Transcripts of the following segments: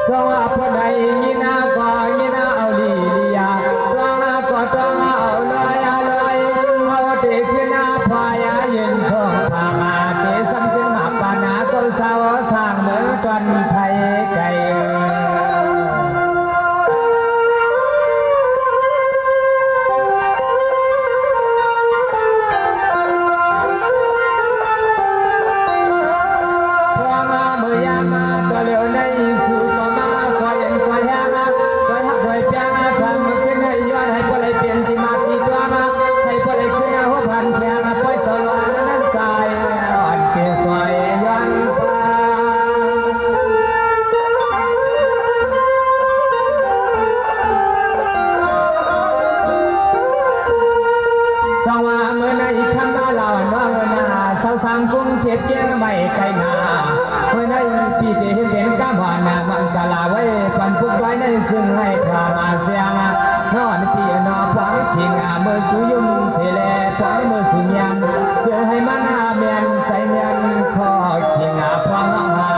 สว่าพอใดยีนาก็ยีนาเอาลีลียาตัวนาก็ตัวนาเอาลอยเอาเตขึ้นนาพายาเย็นส่งพามาเตสัมเสมาปานาก็สาวสร้างเมืองตอนไทยไกลสังกุงเทียบเจียงไม่ไกลนาเมื่อในปีเห็นเป็นก้ามหวานมังกลาไว้ปันปุกไว้ในซึ่งให้พามาเสียงนอนปีนอฟังขิงเมื่อสุยุมเสลฟังเมื่อสุญญ์เสือให้มันเมียนใส่เมียนคอขิงฟังหา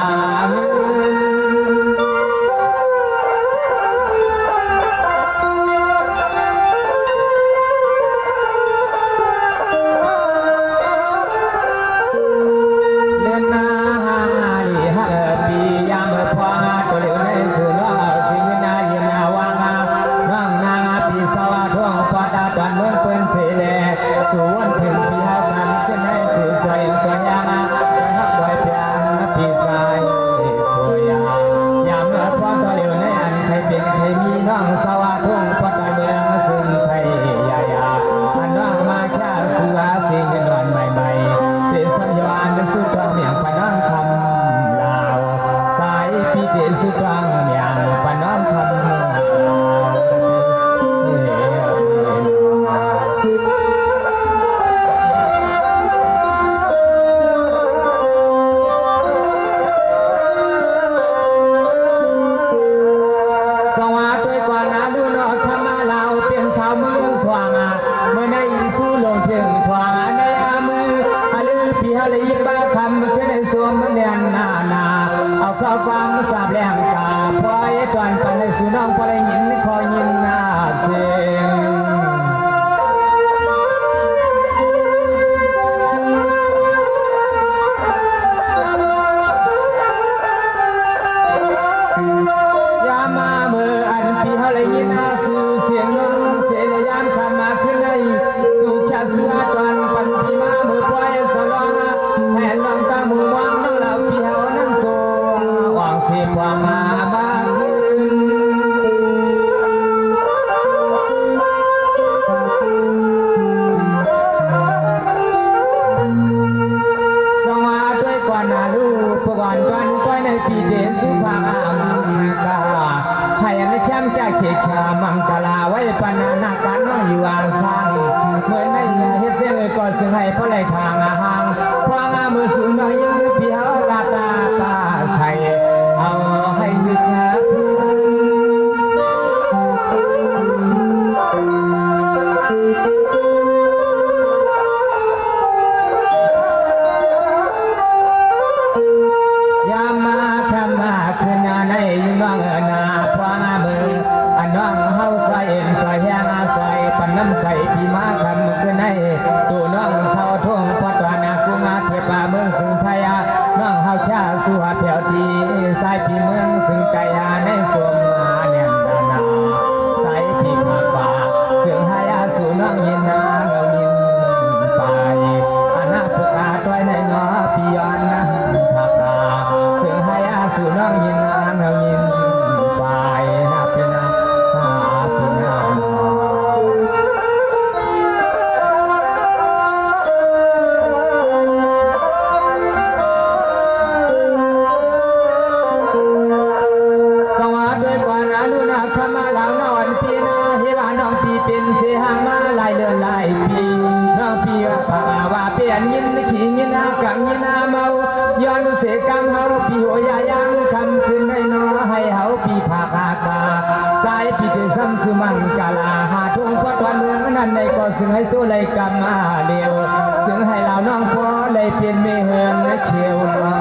ความสาบแรงกาพอยตอนปันให้สู่น้องพอได้ยินคอยยินหน้าเสียงยามาเมื่ออันปีเขาเลยยินหน้าสู่เสียงลงเสียยามคำมาขึ้นในสู่ชาสุอาตอนปันปีมาเมื่อพอยสลองแห่ลองตาหมู่วังน้องเราปีเขานั้นโซเสียความมาบ้างสวัสดีก่อนนาลูกก่อนวันก่อนในปีเดือนสุภามังกาให้อันแชมป์จากเขตชามังกลาไว้ปนานาการน้องอยู่อ่างสังเมื่อในเฮ็ดเสียงก่อนซึ่งให้พ่อไหลทางห่างพวงมือสูงน้อยยิ่งเพียวลาตาใส่เอาให้นึกนะยามาทำมาขึ้นในน้องนาพวงมืออันน้องเฮาใส่ใส่ยางใส่ปันน้ำใส่พี่มาทำขึ้นในตัวน้องเสาทุ่งปัตตานากุมาเทพาเมืองสุพยาน้องเฮาชาสุหัดแถวทีสายพี่เมืองซึ่งไกยาในสวมมาเนียนนาสายพี่มาป่าเสียงหายาสู่น้องยินนาเรายินไปอนาปกาต้อยในงอพี่ย้อนนะภาคาเสียงหายาสู่น้องยินนาเรายินไปนะพี่นาพี่นาเป็นเสียงมาลายเลือนลายปีน้องพี่ว่าว่าเปลี่ยนยินขี่ยินกังยินเมาย้อนเสกำเฮาพี่หัวยายังคำขึ้นให้น้อให้เฮาพี่ผากาตาสายพี่จะซ้ำสุมันกาลาหาทุ่งพอดวันเมืองนั้นในก็ซึ่งให้สู้เลยกำมาเดียวซึ่งให้เราน้องพอเลยเปลี่ยนไม่เหินเชียวน้อ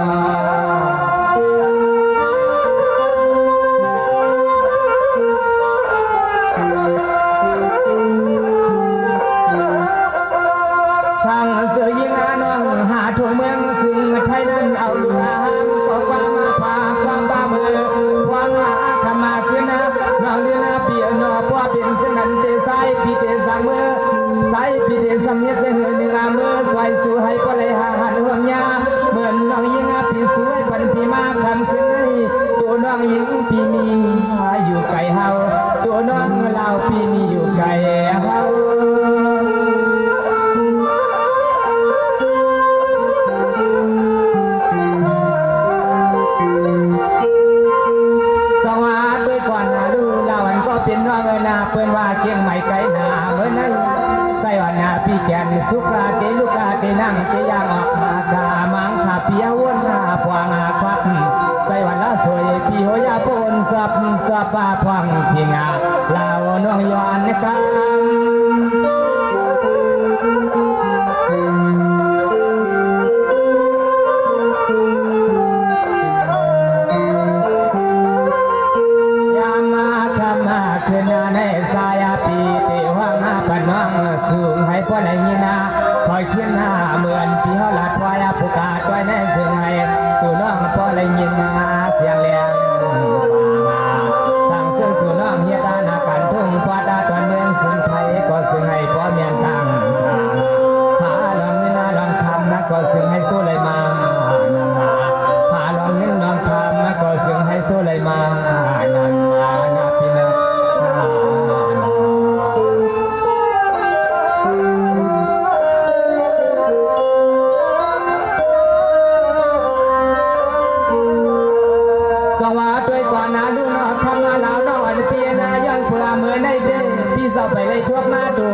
สวัสดีก่อนนะดูนอทำงานแล้วนอนเปียนาย้อนเพื่อเมื่อในเด้พี่สาวไปเลยทั่วมาดู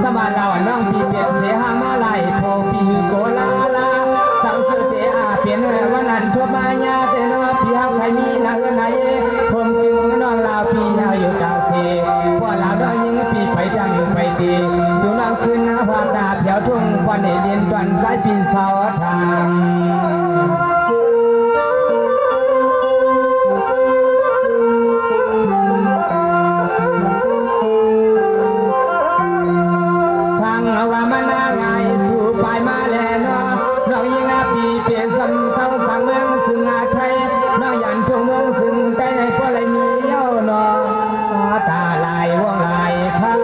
สมาเราน้องพี่เปลี่ยนเสียหางมาไหลโพพี่ฮือโกลาลาสังสุเจอาเปลี่ยนวันนั้นทั่วมาญาเตนอพี่เฮาใครมีนางไหนผมจึงน้องลาวพี่เฮาอยู่กลางเสีพอลาวน้องยิงพี่ไปจังไปดีสุนัขขึ้นหวานดาเถียวทุ่งควันเดินตวันสายปีนเสาทางว่ามันง่ายสู่ปลายมาแล้วน้องยิงปีเปลี่ยนซ้ำเศร้าสั่งเมืองซึ่งอาไทยน้องยันทุ่งเมืองซึ่งใจในพ่อเลยมีเย้าน้องตาลายวงลายพัง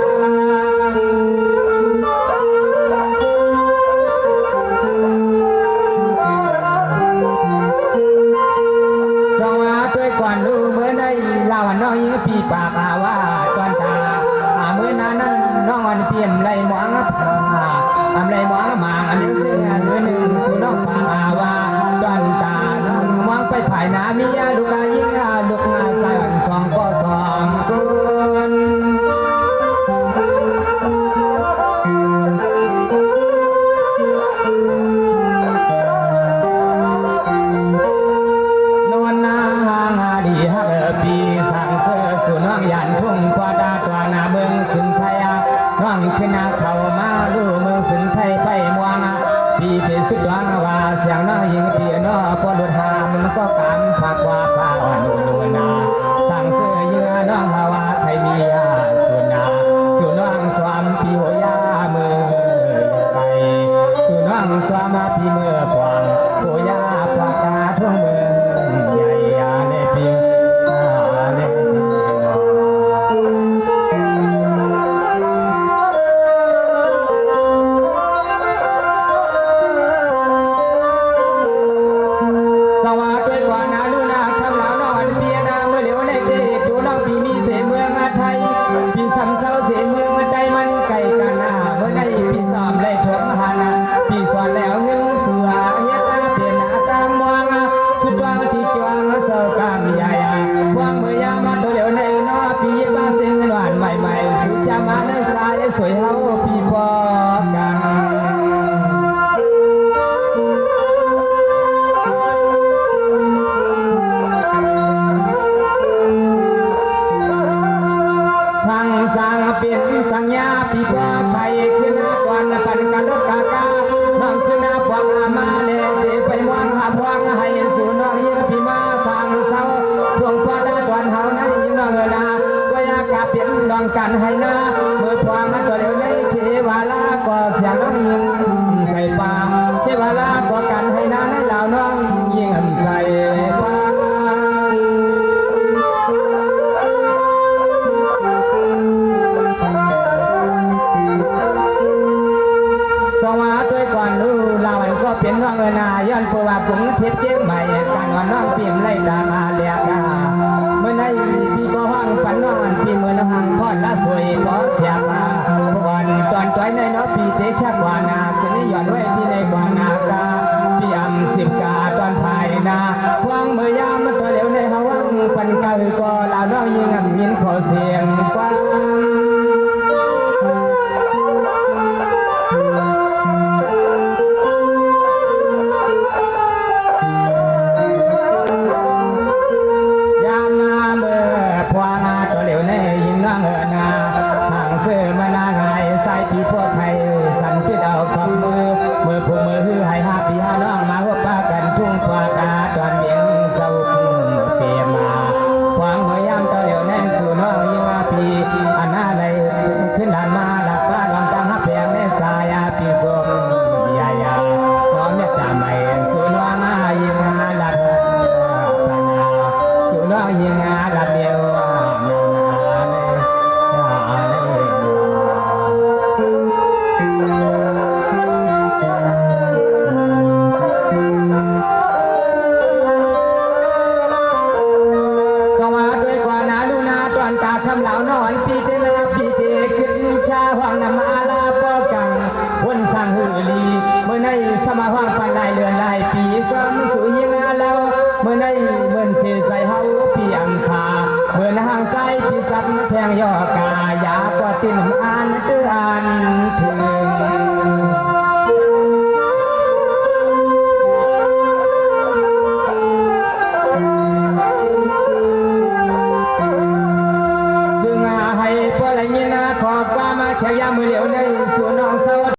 สวัสดีก่อนดูเมื่อได้เล่าน้องยิงปีปากว่าตอนตาเมื่อนั้นน้องอันเปลี่ยนไรหมองทำไรหมองมาอันนี้เสียเนื้อหนึ่งสู่น้องปาว่าตอนตาน้องมองไปภายหน้ามีลูกยิงลูกงาใส่สองก็สองคนนวลนาหาดีฮักปีสั่งเสือสู่น้องยันทุ่งกว่าดาตัวนาเมืองสิงไทยน้องขึ้นนาเข้ามาลู่เมืองสิงไทยไปมัวงปีที่สุดหวังว่าเสียงน้องยิงปีน้อพอดุดหามันก็การฝากว่าฟ้าอ่อนนูนาสั่งเสื้อเยื่อน้องว่าไทยมีสุนาสู่น้องสวามปีหัวยามือไปสู่น้องสวามปีมือกวางหัวยาปากกาทุ่งเมืองใหญ่เล็บเพียงเล็บสวัสดีกว่านาลูนาคำลาวนอนเปียนาเมื่อเหลียวในเด็กดูน้องปีมีเสียเมืองไทยปีสัมเศร้าเสียเมืองใจมันไก่กันนาเมื่อในปีสอบเลยถมหานาปีสอนแล้วเงินเสือเฮ็ดเปลี่ยนหน้าตามมองสุดวางที่จวงเศร้ากามใหญ่วางมือยามาตัวเหลียวในนอปีบ้าเสียงหวานใหม่ๆสุดจะมาในสายสวยเฮาปีพอกันสั่งเปลี่ยนสัญญาปีพอไทยขึ้นกวนปันกันรถกากาน้องขึ้นพวงมาเลยไปมองหาพวงให้สู่น้องยิงพี่มาสั่งเศร้าพวงพอได้ตอนเฮานั้นยิงน้องนาก็อยากเปลี่ยนดองกันให้นาเมื่อพวงตัวเร็วในเทวาลาก็เสียงน้องยิงใส่ปางเทวาลาก็กันให้นาในเหล่าน้องยิงใส่ปางสวัสดีก่อนดูลาวันก็เป็นน้องนาย้อนเพราะว่าผมเทียบเจ็บใหม่การว่าน้องปีมไล่ตามาเลียกาเมื่อในปีก็ห้องปันน้องปีเมื่อน้องทอดละสวยเพราะเสียมาวันตอนจ้อยในน้องปีเตชักวานาคืนนี้ย้อนไว้ที่ในกวานากาปี10กาตอนภายนาวังเมื่อยามตัวเหลวในหวังปันกาก็ลาน้องยิงมินขอเสียงกว้างพี่พวกไทยสั่นที่เอาคำมือผู้มือให้หาพี่หาน้องมาว่าป้ากันทุ่งควากาตอนเมียงเศร้าเปียมาควางหัวยามตัวเหลียวแน่สู่น้องยิ่งพี่อันน่าเลยขึ้นด่านมาหลักบ้านลองตั้งฮับเพียงในสายพี่สมใหญ่น้องเนี่ยจะไม่สู่น้องยิ่งหลับพนาสู่น้องยิ่งหลับเดียวคำเหล่านอนปีเตนาปีเตขึ้นชา ตินอ่านอ่านถึงซึ่งให้พวกไรยินาขอบว่ามาแค่ยามมือเหลียวในส่วนน้องเศร้า